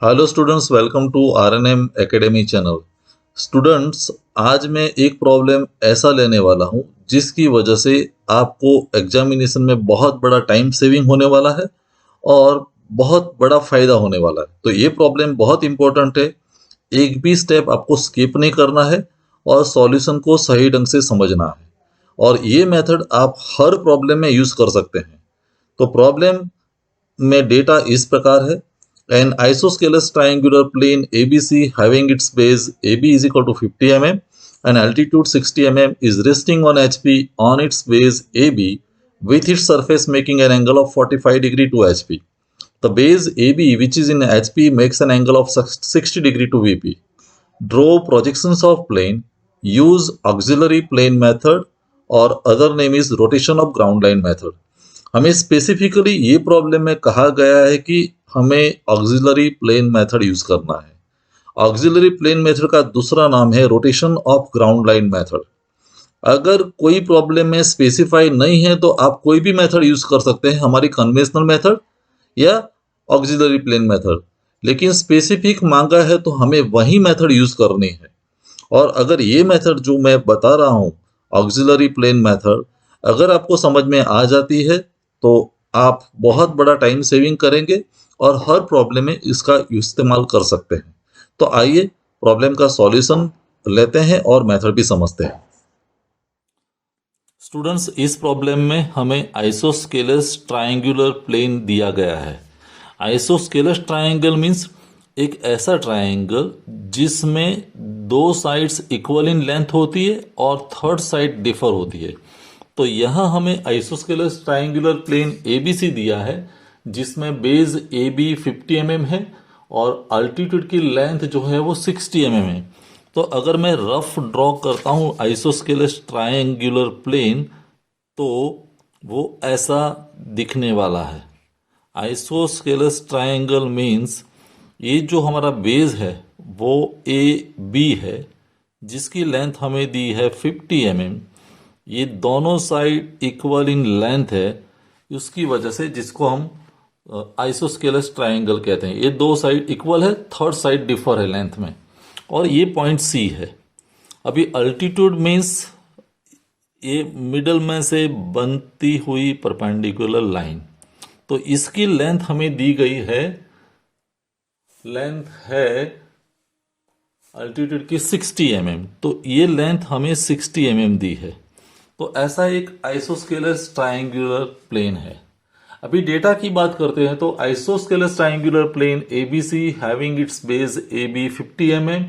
Hello students, welcome to RNM academy channel. Students, आज मैं एक प्रॉब्लम ऐसा लेने वाला हूं जिसकी वजह से आपको एग्जामिनेशन में बहुत बड़ा टाइम सेविंग होने वाला है और बहुत बड़ा फायदा होने वाला है। तो ये प्रॉब्लम बहुत इंपॉर्टेंट है। एक भी स्टेप आपको स्किप नहीं करना है और सॉल्यूशन को सही ढंग से समझना है। और ये मेथड आप हर प्रॉब्लम में यूज कर सकते हैं। तो प्रॉब्लम में डेटा इस प्रकार है। An isosceles triangular plane ABC having its base AB is equal to 50 mm and altitude 60 mm is resting on HP on its base AB with its surface making an angle of 45 degree to HP. The base AB which is in HP makes an angle of 60 degree to VP. Draw projections of plane. Use auxiliary plane method or other name is rotation of ground line method. हमें specifically ये problem में कहा गया है कि हमें auxiliary plane method use करना है। ऑक्सिलरी प्लेन मेथड का दूसरा नाम है rotation of ground line method. अगर कोई प्रॉब्लम में स्पेसिफाई नहीं है तो आप कोई भी मेथड यूज कर सकते हैं, हमारी कन्वेंशनल मेथड या ऑक्सिलरी प्लेन मेथड। लेकिन स्पेसिफिक मांगा है तो हमें वही मेथड यूज करनी है। और अगर ये मेथड जो मैं बता रहा हूँ, ऑक्सिलरी प्लेन मेथड, अगर आपको समझ में आ जाती है तो आप बहुत बड़ा टाइम सेविंग करेंगे और हर प्रॉब्लम में इसका इस्तेमाल कर सकते हैं। तो आइए प्रॉब्लम का सॉल्यूशन लेते हैं और मेथड भी समझते हैं। स्टूडेंट्स, इस प्रॉब्लम में हमें आइसोस्केलस ट्रायंगुलर प्लेन दिया गया है। आइसोस्केलस ट्रायंगल मीन्स एक ऐसा ट्रायंगल जिसमें दो साइड्स इक्वल इन लेंथ होती है और थर्ड साइड डिफर होती है। तो यहाँ हमें आइसोस्केलस ट्रायंगुलर प्लेन एबीसी दिया है जिसमें बेस ए बी 50 mm है और अल्टीट्यूड की लेंथ जो है वो 60 mm है। तो अगर मैं रफ ड्रॉ करता हूँ आइसोस्केलस ट्रायंगुलर प्लेन तो वो ऐसा दिखने वाला है। आइसोस्केलस ट्रायंगल मीन्स ये जो हमारा बेस है वो ए बी है जिसकी लेंथ हमें दी है 50 mm। ये दोनों साइड इक्वल इन लेंथ है, उसकी वजह से जिसको हम आइसोस्केलस ट्रायंगल कहते हैं। ये दो साइड इक्वल है, थर्ड साइड डिफर है लेंथ में, और ये पॉइंट सी है। अभी अल्टीट्यूड मीन्स ये मिडल में से बनती हुई परपेंडिकुलर लाइन। तो इसकी लेंथ हमें दी गई है, लेंथ है अल्टीट्यूड की 60 mm। तो ये लेंथ हमें 60 mm दी है। तो ऐसा एक आइसोस्केलस ट्रायंगुलर प्लेन है। अभी डेटा की बात करते हैं तो isosceles triangular plane ABC having its base A B 50 mm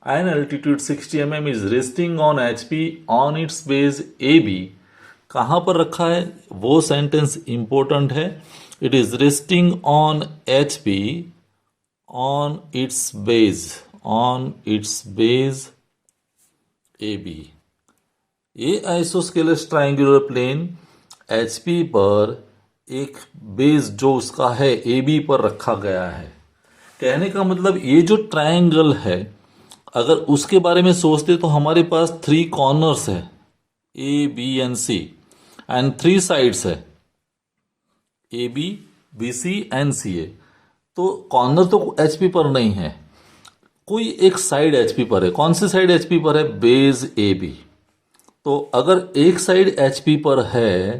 and altitude 60 mm is resting on HP on its base A B. कहाँ पर रखा है वो सेंटेंस इंपॉर्टेंट है। It is resting on HP on its base A B. ये isosceles triangular plane HP पर एक base जो उसका है ए बी पर रखा गया है। कहने का मतलब ये जो ट्रायंगल है, अगर उसके बारे में सोचते तो हमारे पास 3 कॉर्नर्स है A B and C and 3 sides है A B B C and C A. तो कॉर्नर तो एचपी पर नहीं है, कोई एक साइड एचपी पर है। कौन सी साइड एचपी पर है? Base A B. तो अगर एक साइड एचपी पर है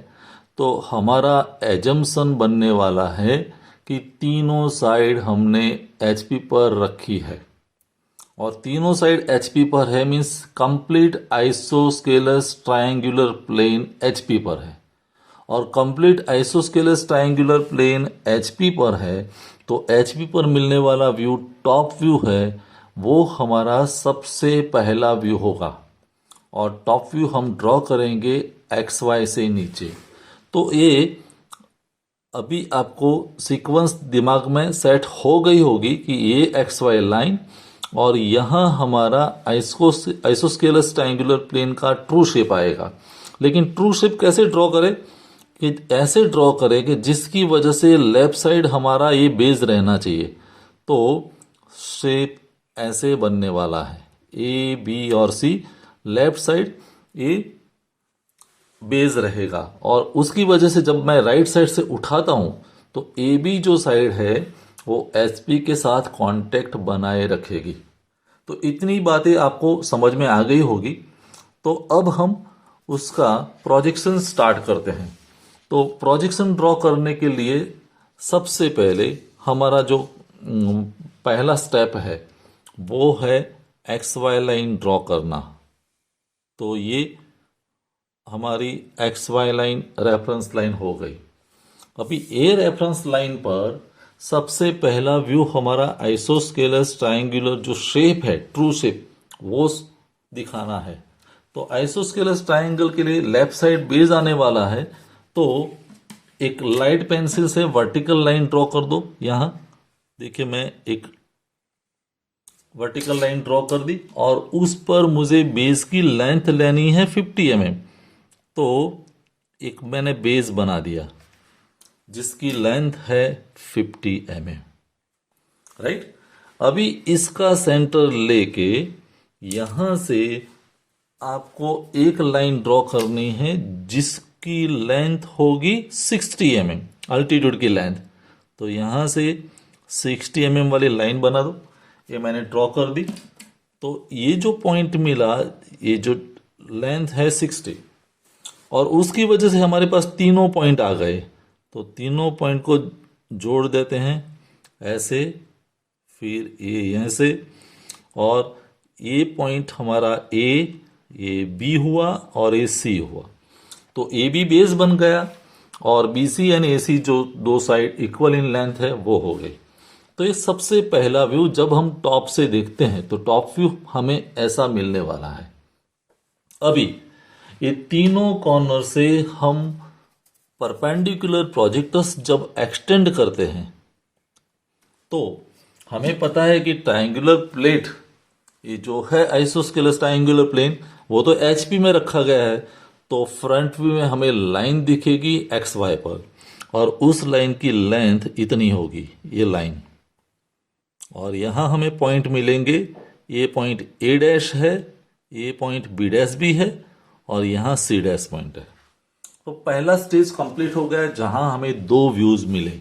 तो हमारा एजम्पशन बनने वाला है कि तीनों साइड हमने एचपी पर रखी है, और तीनों साइड एचपी पर है means complete isosceles triangular plane HP पर है। और complete isosceles triangular plane HP पर है तो एचपी पर मिलने वाला व्यू टॉप व्यू है, वो हमारा सबसे पहला व्यू होगा। और टॉप व्यू हम ड्रॉ करेंगे एक्स वाई से नीचे। तो ये अभी आपको सीक्वेंस दिमाग में सेट हो गई होगी कि ये एक्स वाई लाइन और यहाँ हमारा आइसोस्केलस ट्रायंगुलर प्लेन का ट्रू शेप आएगा। लेकिन ट्रू शेप कैसे ड्रॉ करें? कि ऐसे ड्रॉ करें कि जिसकी वजह से लेफ्ट साइड हमारा ये बेस रहना चाहिए। तो शेप ऐसे बनने वाला है, ए बी और सी लेफ्ट साइड ये बेस रहेगा, और उसकी वजह से जब मैं राइट साइड से उठाता हूं तो ए बी जो साइड है वो HP के साथ कांटेक्ट बनाए रखेगी। तो इतनी बातें आपको समझ में आ गई होगी। तो अब हम उसका प्रोजेक्शन स्टार्ट करते हैं। तो प्रोजेक्शन ड्रॉ करने के लिए सबसे पहले हमारा जो पहला स्टेप है वो है XY लाइन ड्रॉ करना। तो ये हमारी XY लाइन रेफरेंस लाइन हो गई। अभी ए रेफरेंस लाइन पर सबसे पहला व्यू हमारा आइसोस्केलस ट्रायंगुलर जो शेप है, ट्रू शेप, वो दिखाना है। तो आइसोस्केलस ट्रायंगल के लिए लेफ्ट साइड बेस आने वाला है। तो एक लाइट पेंसिल से वर्टिकल लाइन ड्रॉ कर दो। यहां देखिए मैं एक वर्टिकल लाइन ड्रॉ कर दी और उस पर मुझे बेस की लेंथ लेनी है 50 mm। तो एक मैंने बेस बना दिया जिसकी लेंथ है 50 mm, राइट। अभी इसका सेंटर लेके यहां से आपको एक लाइन ड्रॉ करनी है जिसकी लेंथ होगी 60 mm, अल्टीट्यूड की लेंथ। तो यहां से 60 mm वाली लाइन बना दो। ये मैंने ड्रॉ कर दी। तो ये जो पॉइंट मिला, ये जो लेंथ है 60, और उसकी वजह से हमारे पास तीनों पॉइंट आ गए। तो तीनों पॉइंट को जोड़ देते हैं ऐसे, फिर ये यहाँ से, और ये पॉइंट हमारा ए, ये बी हुआ और ये सी हुआ। तो ए बी बेस बन गया और बी सी एंड ए सी जो दो साइड इक्वल इन लेंथ है वो हो गई। तो ये सबसे पहला व्यू जब हम टॉप से देखते हैं तो टॉप व्यू हमें ऐसा मिलने वाला है। अभी ये तीनों कॉर्नर से हम परपेंडिकुलर प्रोजेक्टर्स जब एक्सटेंड करते हैं तो हमें पता है कि ट्रायंगुलर प्लेट, ये जो है आइसोस्केलस ट्रायंगुलर प्लेन, वो तो HP में रखा गया है। तो फ्रंट व्यू में हमें लाइन दिखेगी XY पर और उस लाइन की लेंथ इतनी होगी, ये लाइन। और यहां हमें पॉइंट मिलेंगे, ये पॉइंट A डैश है, ये पॉइंट B डैश भी है और यहां C डैश पॉइंट है। तो पहला स्टेज कंप्लीट हो गया जहां हमें दो व्यूज मिले।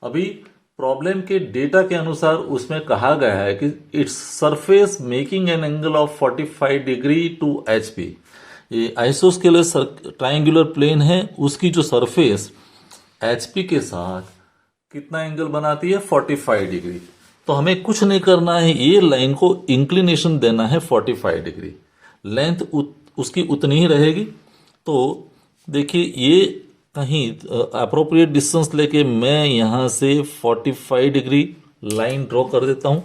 अभी प्रॉब्लम के डेटा के अनुसार उसमें कहा गया है कि its surface making an angle of 45 degree to HP। ये आइसोस्केलस ट्रायंगुलर प्लेन है, उसकी जो सरफेस HP के साथ कितना एंगल बनाती है, 45 डिग्री। तो हमें कुछ नहीं करना है, ये लाइन को इंक्लिनेशन देना है 45 डिग्री, लेंथ उसकी उतनी ही रहेगी। तो देखिए ये कहीं अप्रोप्रिएट डिस्टेंस लेके मैं यहां से 45 डिग्री लाइन ड्रॉ कर देता हूं।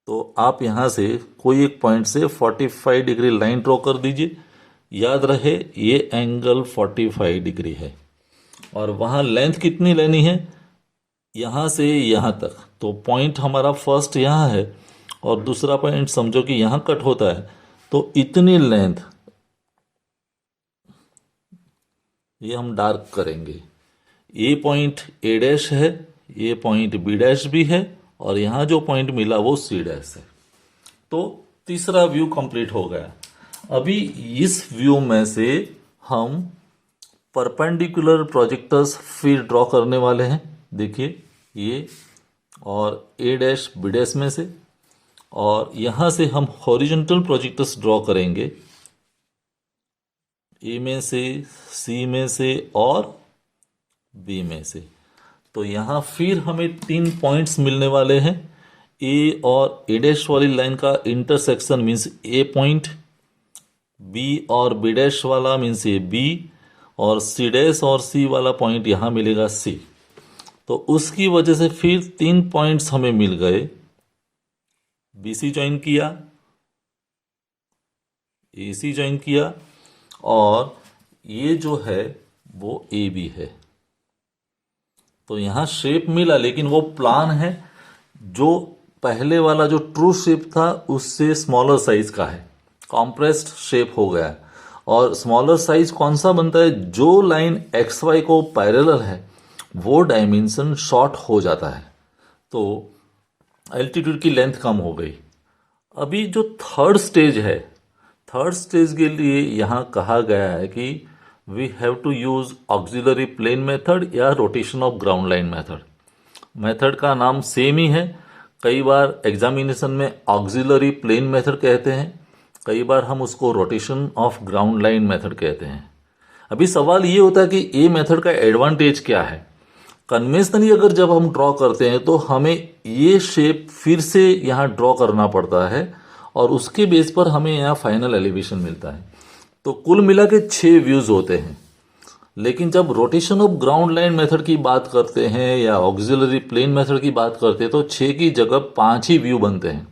तो आप यहां से कोई एक पॉइंट से 45 डिग्री लाइन ड्रॉ कर दीजिए। याद रहे ये एंगल 45 डिग्री है और वहां लेंथ कितनी लेनी है, यहां से यहां तक। तो पॉइंट हमारा फर्स्ट यहां है और दूसरा पॉइंट समझो कि यहां कट होता है। तो इतनी लेंथ ये हम डार्क करेंगे। ये पॉइंट A डैश है, ये पॉइंट B डैश भी है और यहां जो पॉइंट मिला वो C डैश है। तो तीसरा व्यू कंप्लीट हो गया। अभी इस व्यू में से हम परपेंडिकुलर प्रोजेक्टर्स फिर ड्रॉ करने वाले हैं। देखिए ये, और A डैश B डैश में से, और यहां से हम हॉरिजॉन्टल प्रोजेक्टर्स ड्रॉ करेंगे A में से, C में से और B में से। तो यहां फिर हमें 3 पॉइंट्स मिलने वाले हैं। A और A डैश वाली लाइन का intersection means A point, B और B डैश वाला मीन्स ये B, और C डैश और C वाला पॉइंट यहां मिलेगा C। तो उसकी वजह से फिर 3 पॉइंट्स हमें मिल गए। BC ज्वाइन किया, AC ज्वाइन किया और ये जो है वो AB है। तो यहां शेप मिला, लेकिन वो प्लान है। जो पहले वाला जो ट्रू शेप था उससे स्मॉलर साइज का है, कॉम्प्रेस्ड शेप हो गया। और स्मॉलर साइज कौन सा बनता है, जो लाइन XY को पैरेलल है वो डायमेंशन शॉर्ट हो जाता है। तो एल्टीट्यूड की लेंथ कम हो गई। अभी जो थर्ड स्टेज है, थर्ड स्टेज के लिए यहां कहा गया है कि we have to use auxiliary plane method या rotation of ground line method. Method का नाम सेम ही है। कई बार एग्जामिनेशन में ऑक्सिलरी प्लेन मेथड कहते हैं, कई बार हम उसको rotation of ground line method कहते हैं। अभी सवाल ये होता है कि ये मेथड का एडवांटेज क्या है। कन्वेंशनली अगर जब हम ड्रॉ करते हैं तो हमें ये शेप फिर से यहाँ ड्रॉ करना पड़ता है और उसके बेस पर हमें यहाँ फाइनल एलिवेशन मिलता है। तो कुल मिला के 6 व्यूज होते हैं। लेकिन जब rotation of ground line method की बात करते हैं या ऑक्सिलरी प्लेन मेथड की बात करते हैं तो 6 की जगह 5 ही व्यू बनते हैं।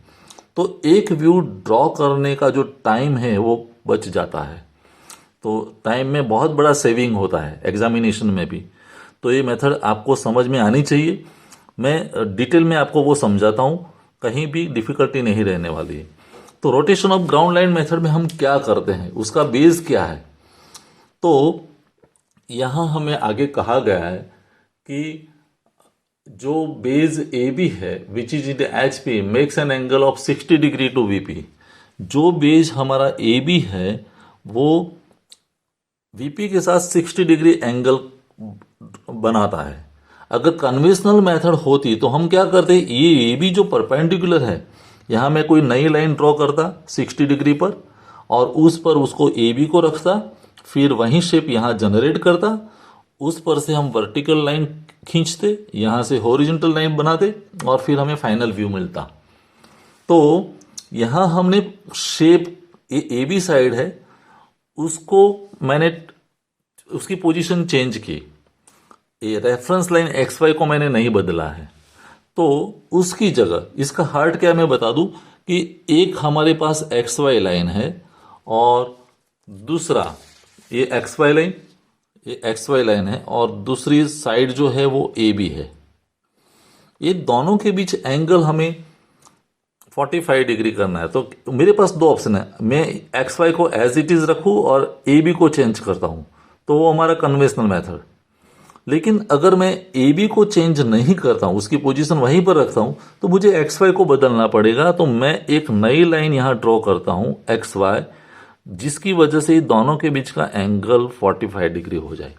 तो एक व्यू ड्रॉ करने का जो टाइम है वो बच जाता है। तो टाइम में बहुत बड़ा सेविंग होता है एग्जामिनेशन में भी। तो ये मेथड आपको समझ में आनी चाहिए। मैं डिटेल में आपको वो समझाता हूँ, कहीं भी डिफिकल्टी नहीं रहने वाली है। तो rotation of ground line method में हम क्या करते हैं, उसका बेस क्या है। तो यहाँ हमें आगे कहा गया है कि जो बेस ए बी है which is in H P makes an angle of 60 degree to V P. जो बेस हमारा ए बी है वो वीपी के साथ 60 डिग्री एंगल बनाता है। अगर कन्वेंशनल मेथड होती तो हम क्या करते, ये भी जो परपेंडिकुलर है यहाँ मैं कोई नई लाइन ड्रॉ करता 60 डिग्री पर और उस पर उसको ए बी को रखता, फिर वही शेप यहाँ जनरेट करता, उस पर से हम वर्टिकल लाइन खींचते, यहाँ से हॉरिजॉन्टल लाइन बनाते और फिर हमें फाइनल व्यू मिलता। तो यहाँ हमने शेप ए बी साइड है उसको मैंने उसकी पोजीशन चेंज की, ये रेफरेंस लाइन एक्स वाई को मैंने नहीं बदला है। तो उसकी जगह इसका हार्ट क्या मैं बता दूं कि एक हमारे पास एक्स वाई लाइन है और दूसरा ये एक्स वाई लाइन, ये एक्स वाई लाइन है और दूसरी साइड जो है वो ए बी है। ये दोनों के बीच एंगल हमें 45 डिग्री करना है। तो मेरे पास 2 ऑप्शन है, मैं एक्स वाई को एज इट इज रखूं और ए बी को चेंज करता हूं, तो वो हमारा कन्वेंशनल मेथड। लेकिन अगर मैं ए बी को चेंज नहीं करता हूं, उसकी पोजीशन वहीं पर रखता हूं, तो मुझे एक्स वाई को बदलना पड़ेगा। तो मैं एक नई लाइन यहां ड्रॉ करता हूं एक्स वाई, जिसकी वजह से दोनों के बीच का एंगल 45 डिग्री हो जाए।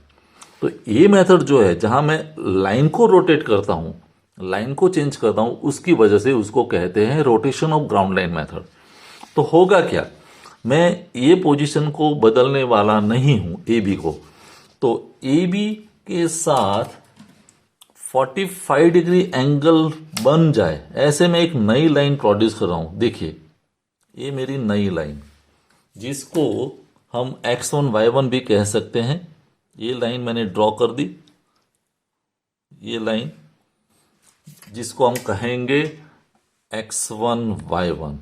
तो ये मेथड जो है जहां मैं लाइन को रोटेट करता हूं, लाइन को चेंज करता हूं, उसकी वजह से उसको कहते हैं rotation of ground line method. तो होगा क्या, मैं ये पोजीशन को बदलने वाला नहीं हूं ए बी को। तो ए बी के साथ 45 डिग्री एंगल बन जाए ऐसे मैं एक नई लाइन प्रोड्यूस कर रहा हूं। देखिए ये मेरी नई लाइन, जिसको हम x1 y1 भी कह सकते हैं। ये लाइन मैंने ड्रॉ कर दी, ये लाइन जिसको हम कहेंगे x1 y1।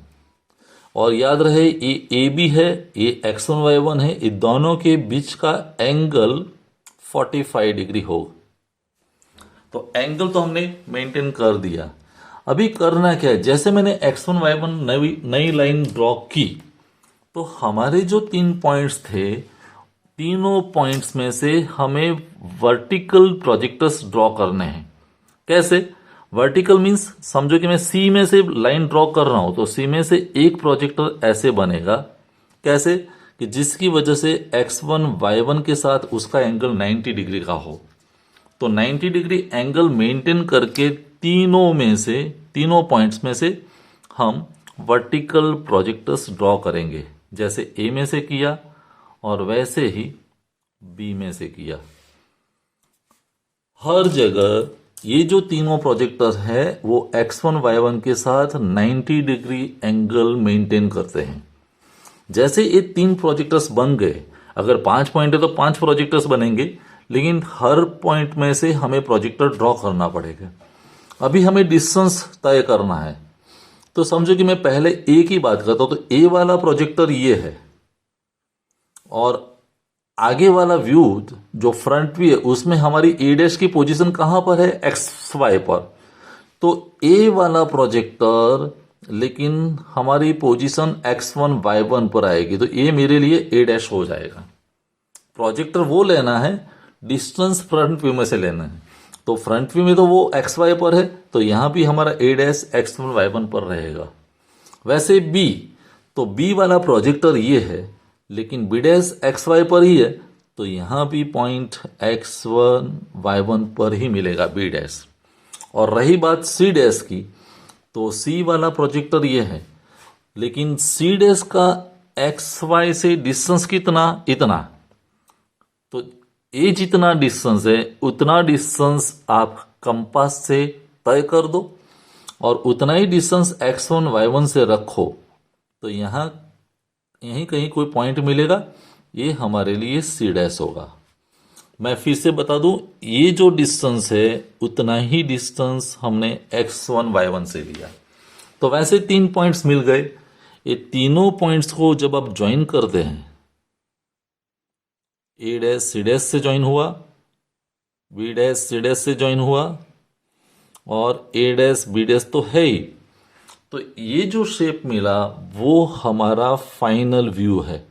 और याद रहे ये ए बी है, ये x1 y1 है, ये दोनों के बीच का एंगल 45 डिग्री हो। तो एंगल तो हमने मेंटेन कर दिया। अभी करना क्या है, जैसे मैंने x1 y1 नई लाइन ड्रॉ की तो हमारे जो 3 पॉइंट्स थे, तीनों पॉइंट्स में से हमें वर्टिकल प्रोजेक्टर्स ड्रॉ करने हैं। कैसे वर्टिकल मींस, समझो कि मैं सी में से लाइन ड्रॉ कर रहा हूं तो सी में से एक प्रोजेक्टर ऐसे बनेगा। कैसे कि जिसकी वजह से x1 y1 के साथ उसका एंगल 90 डिग्री का हो। तो 90 डिग्री एंगल मेंटेन करके तीनों पॉइंट्स में से हम वर्टिकल प्रोजेक्टर्स ड्रॉ करेंगे, जैसे ए में से किया और वैसे ही बी में से किया। हर जगह ये जो तीनों प्रोजेक्टर है वो x1 y1 के साथ 90 डिग्री एंगल मेंटेन करते हैं। जैसे ये 3 प्रोजेक्टर्स बन गए, अगर 5 पॉइंट है तो 5 प्रोजेक्टर्स बनेंगे, लेकिन हर पॉइंट में से हमें प्रोजेक्टर ड्रॉ करना पड़ेगा। अभी हमें डिस्टेंस तय करना है। तो समझो कि मैं पहले ए की बात करता हूं, तो ए वाला प्रोजेक्टर ये है और आगे वाला व्यू जो फ्रंट व्यू है उसमें हमारी ए डैश की पोजीशन कहां पर है, एक्स वाई पर। तो ए वाला प्रोजेक्टर लेकिन हमारी पोजीशन x1 y1 पर आएगी, तो ये मेरे लिए ए डैश हो जाएगा। प्रोजेक्टर वो लेना है, डिस्टेंस फ्रंट व्यू में से लेना है। तो फ्रंट व्यू में तो वो एक्स वाई पर है, तो यहां भी हमारा ए डैश x1 y1 पर रहेगा। वैसे बी, तो बी वाला प्रोजेक्टर ये है लेकिन बी डैश एक्स वाई पर ही है, तो यहां भी पॉइंट x1 y1 पर ही मिलेगा बी डैश। और रही बात सी डैश की, तो सी वाला प्रोजेक्टर ये है, लेकिन सी डैश का एक्स वाई से डिस्टेंस कितना, इतना। तो ये जितना डिस्टेंस है उतना डिस्टेंस आप कंपास से तय कर दो और उतना ही डिस्टेंस x1 y1 से रखो, तो यहाँ यहीं कहीं कोई पॉइंट मिलेगा, ये हमारे लिए सी डैश होगा। मैं फिर से बता दूं, ये जो डिस्टेंस है उतना ही डिस्टेंस हमने x1 y1 से लिया। तो वैसे 3 पॉइंट्स मिल गए। ये तीनों पॉइंट्स को जब आप ज्वाइन करते हैं, ए डैश सी डैश से ज्वाइन हुआ, बी डैश सी डैश से ज्वाइन हुआ और ए डैश बी डैश तो है ही, तो ये जो शेप मिला वो हमारा फाइनल व्यू है।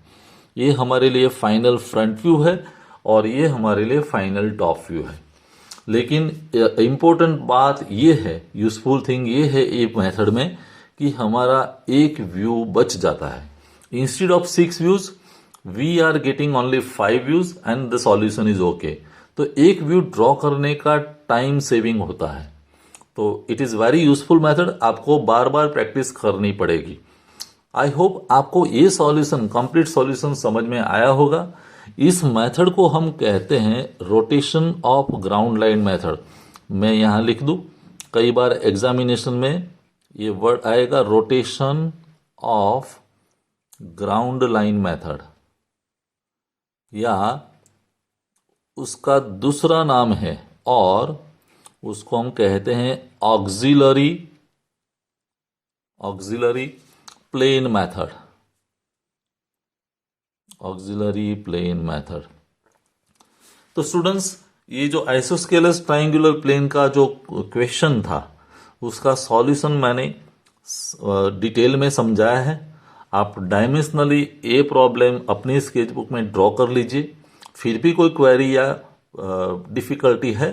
ये हमारे लिए फाइनल फ्रंट व्यू है और ये हमारे लिए फाइनल टॉप व्यू है। लेकिन इम्पोर्टेंट बात ये है, यूजफुल थिंग ये है एक मेथड में, कि हमारा एक व्यू बच जाता है। Instead of 6 views we are getting only 5 views and the solution is okay. तो एक व्यू ड्रॉ करने का टाइम सेविंग होता है। तो it is very useful method, आपको बार बार प्रैक्टिस करनी पड़ेगी। आई होप आपको ये सॉल्यूशन, कंप्लीट सॉल्यूशन समझ में आया होगा। इस मेथड को हम कहते हैं rotation of ground line method. मैं यहाँ लिख दूँ, कई बार एग्जामिनेशन में ये वर्ड आएगा, rotation of ground line method, या उसका दूसरा नाम है और उसको हम कहते हैं auxiliary plane method. Auxiliary plane method. तो स्टूडेंट्स, ये जो आइसोस्केलस ट्रायंगुलर प्लेन का जो क्वेश्चन था उसका सॉल्यूशन मैंने डिटेल में समझाया है। आप डायमेंशनली ये प्रॉब्लम अपनी स्केचबुक में ड्रॉ कर लीजिए। फिर भी कोई क्वेरी या डिफिकल्टी है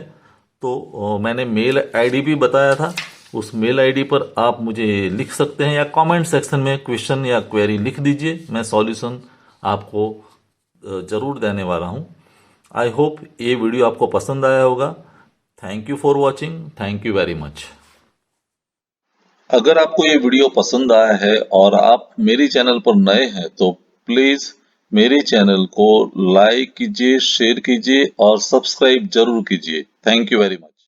तो मैंने मेल आईडी भी बताया था, उस मेल आईडी पर आप मुझे लिख सकते हैं या कमेंट सेक्शन में क्वेश्चन या क्वेरी लिख दीजिए, मैं सॉल्यूशन आपको ज़रूर देने वाला हूं। आई होप ये वीडियो आपको पसंद आया होगा। Thank you for watching, thank you very much. अगर आपको ये वीडियो पसंद आया है और आप मेरे चैनल पर नए हैं तो प्लीज मेरे चैनल को लाइक कीजिए, शेयर कीजिए और सब्सक्राइब जरूर कीजिए। Thank you very much.